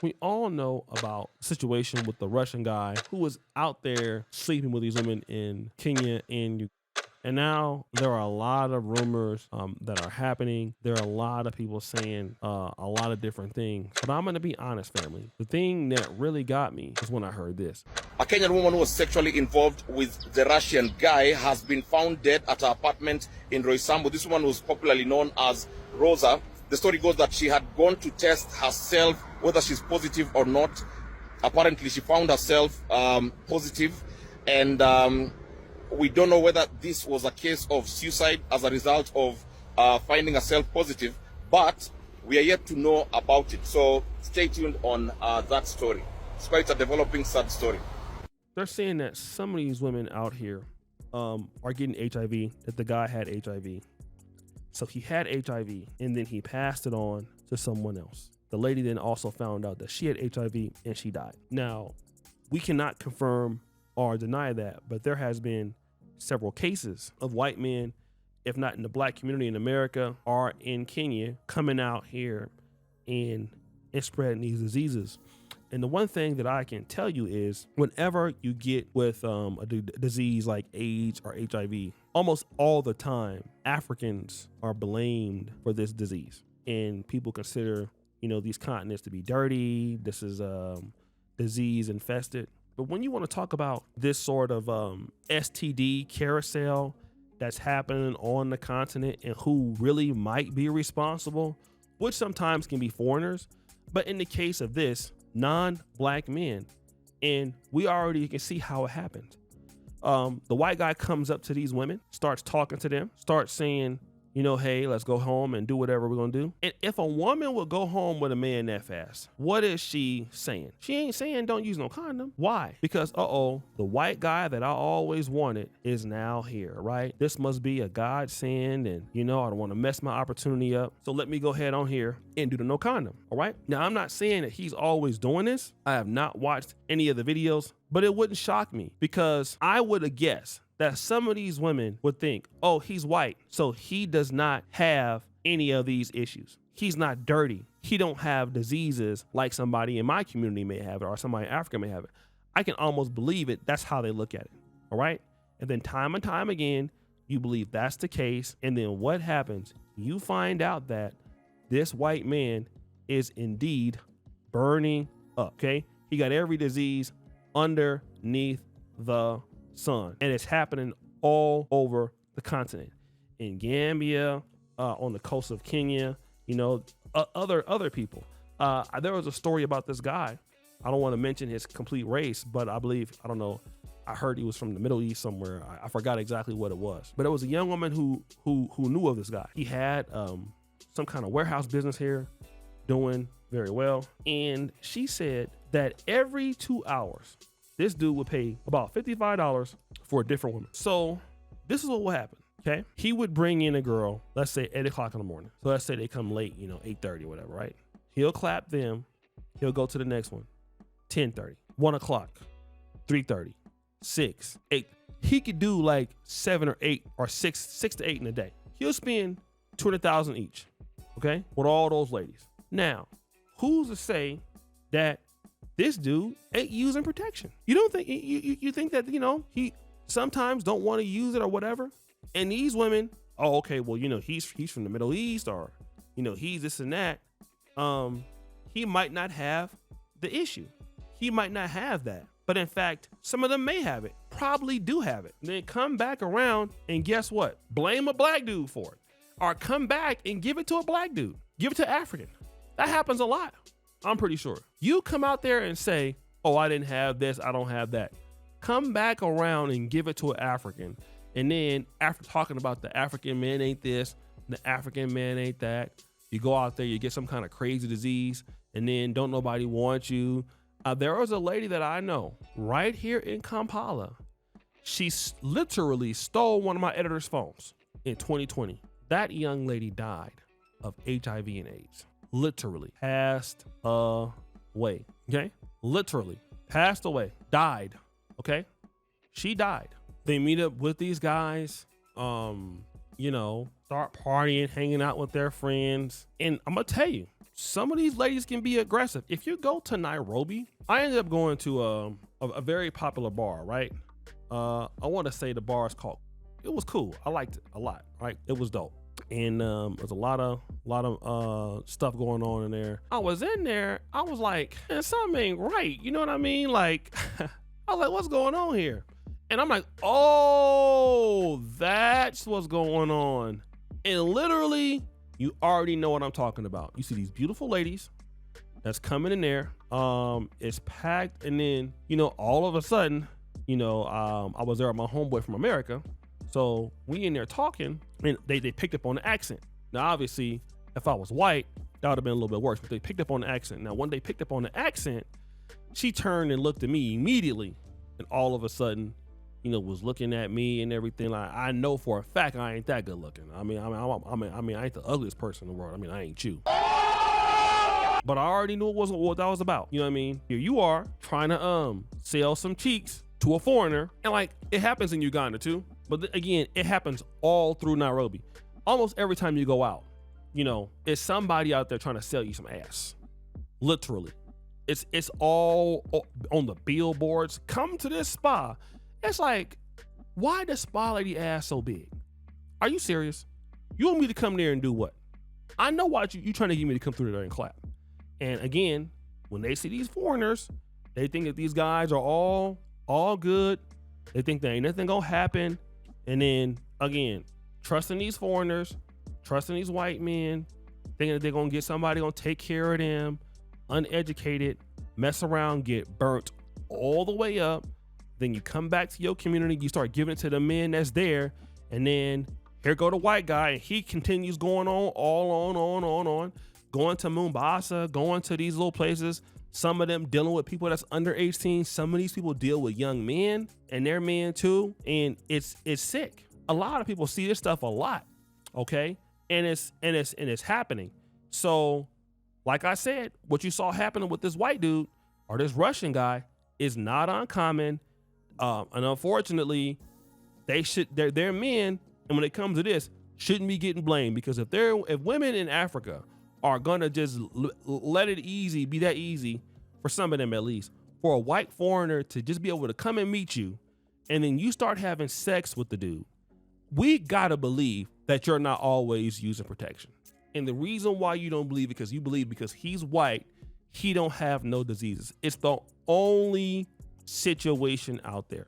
We all know about the situation with the Russian guy who was out there sleeping with these women in Kenya and Uganda. And now there are a lot of rumors that are happening. There are a lot of people saying a lot of different things. But I'm going to be honest, family. The thing that really got me is when I heard this. A Kenyan woman who was sexually involved with the Russian guy has been found dead at her apartment in Roysambu. This woman was popularly known as Rosa. The story goes that she had gone to test herself whether she's positive or not. Apparently, she found herself positive, and we don't know whether this was a case of suicide as a result of finding herself positive, but we are yet to know about it. So stay tuned on that story. It's quite a developing, sad story. They're saying that some of these women out here are getting HIV, that the guy had HIV. So he had HIV and then he passed it on to someone else. The lady then also found out that she had HIV and she died. Now, we cannot confirm or deny that, but there has been several cases of white men, if not in the black community in America or in Kenya, coming out here and spreading these diseases. And the one thing that I can tell you is whenever you get with a disease like AIDS or HIV, almost all the time, Africans are blamed for this disease. And people consider, these continents to be dirty. This is disease infested. But when you want to talk about this sort of STD carousel that's happening on the continent and who really might be responsible, which sometimes can be foreigners, but in the case of this, non-black men, and we already can see how it happened. The white guy comes up to these women, starts talking to them, starts saying, hey, let's go home and do whatever we're gonna do. And if a woman would go home with a man that fast, what is she saying? She ain't saying don't use no condom. Why? Because, the white guy that I always wanted is now here, right? This must be a godsend, and I don't want to mess my opportunity up. So let me go ahead on here and do the no condom, all right? Now, I'm not saying that he's always doing this. I have not watched any of the videos, but it wouldn't shock me because I would have guessed that some of these women would think, oh, he's white, so he does not have any of these issues. He's not dirty. He don't have diseases like somebody in my community may have it or somebody in Africa may have it. I can almost believe it. That's how they look at it, all right? And then time and time again, you believe that's the case. And then what happens? You find out that this white man is indeed burning up, okay? He got every disease underneath the sun, and it's happening all over the continent, in Gambia, on the coast of Kenya, other people. There was a story about this guy. I don't want to mention his complete race, but I heard he was from the Middle East somewhere. I forgot exactly what it was, but it was a young woman who knew of this guy. He had some kind of warehouse business here, doing very well, and she said that every 2 hours this dude would pay about $55 for a different woman. So this is what will happen, okay? He would bring in a girl, let's say 8 o'clock in the morning. So let's say they come late, 8:30 or whatever, right? He'll clap them. He'll go to the next one, 10:30, 1 o'clock, 3:30, 6, 8. He could do like 7 or 8 or 6 to 8 in a day. He'll spend $200,000 each, okay? With all those ladies. Now, who's to say that this dude ain't using protection? You don't think you think that he sometimes don't want to use it or whatever? And these women, he's from the Middle East, or he's this and that. He might not have the issue. He might not have that. But in fact, some of them may have it, probably do have it. Then come back around and guess what? Blame a black dude for it. Or come back and give it to a black dude. Give it to African. That happens a lot. I'm pretty sure. You come out there and say, oh, I didn't have this, I don't have that. Come back around and give it to an African. And then after talking about the African man ain't this, the African man ain't that, you go out there, you get some kind of crazy disease, and then don't nobody want you. There was a lady that I know right here in Kampala. She literally stole one of my editor's phones in 2020. That young lady died of HIV and AIDS. Literally passed away. Okay? Literally passed away. Died. Okay? She died. They meet up with these guys, start partying, hanging out with their friends. And I'm gonna tell you, some of these ladies can be aggressive. If you go to Nairobi, I ended up going to a very popular bar, right? I want to say the bar is called, it was cool. I liked it a lot, right? It was dope. And there's a lot of stuff going on in there. I was in there, I was like, man, something ain't right. You know what I mean? Like, I was like, what's going on here? And I'm like, oh, that's what's going on. And literally, you already know what I'm talking about. You see these beautiful ladies that's coming in there. It's packed, and then, you know, all of a sudden, you know, I was there with my homeboy from America. So we in there talking, and they picked up on the accent. Now, obviously, if I was white, that would have been a little bit worse, but they picked up on the accent. Now, when they picked up on the accent, she turned and looked at me immediately, and all of a sudden, you know, was looking at me and everything. Like, I know for a fact I ain't that good looking. I mean, I ain't the ugliest person in the world. I mean, I ain't you. But I already knew what that was about. You know what I mean? Here you are trying to sell some cheeks to a foreigner, and like, it happens in Uganda too. But again, it happens all through Nairobi. Almost every time you go out, you know, it's somebody out there trying to sell you some ass. Literally. It's all on the billboards. Come to this spa. It's like, why the spa lady ass so big? Are you serious? You want me to come there and do what? I know why you trying to get me to come through there and clap. And again, when they see these foreigners, they think that these guys are all good. They think there ain't nothing gonna happen. And then again, trusting these foreigners, trusting these white men, thinking that they're gonna get somebody gonna take care of them, uneducated, mess around, get burnt all the way up. Then you come back to your community, you start giving it to the men that's there, and then here go the white guy, and he continues going on, going to Mombasa, going to these little places. Some of them dealing with people that's under 18. Some of these people deal with young men and their men too, and it's sick. A lot of people see this stuff a lot, okay, and it's happening. So, like I said, what you saw happening with this white dude or this Russian guy is not uncommon. And unfortunately, they're men, and when it comes to this, shouldn't be getting blamed, because if women in Africa are gonna just let it be that easy, for some of them at least, for a white foreigner to just be able to come and meet you, and then you start having sex with the dude, we gotta believe that you're not always using protection. And the reason why you don't believe it, because you believe because he's white, he don't have no diseases. It's the only situation out there.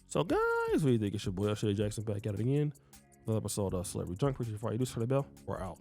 So guys, what do you think? It's your boy Shay Jackson back at it again. Another episode of Celebrity Drunk. Appreciate you for you do for the bell. We're out.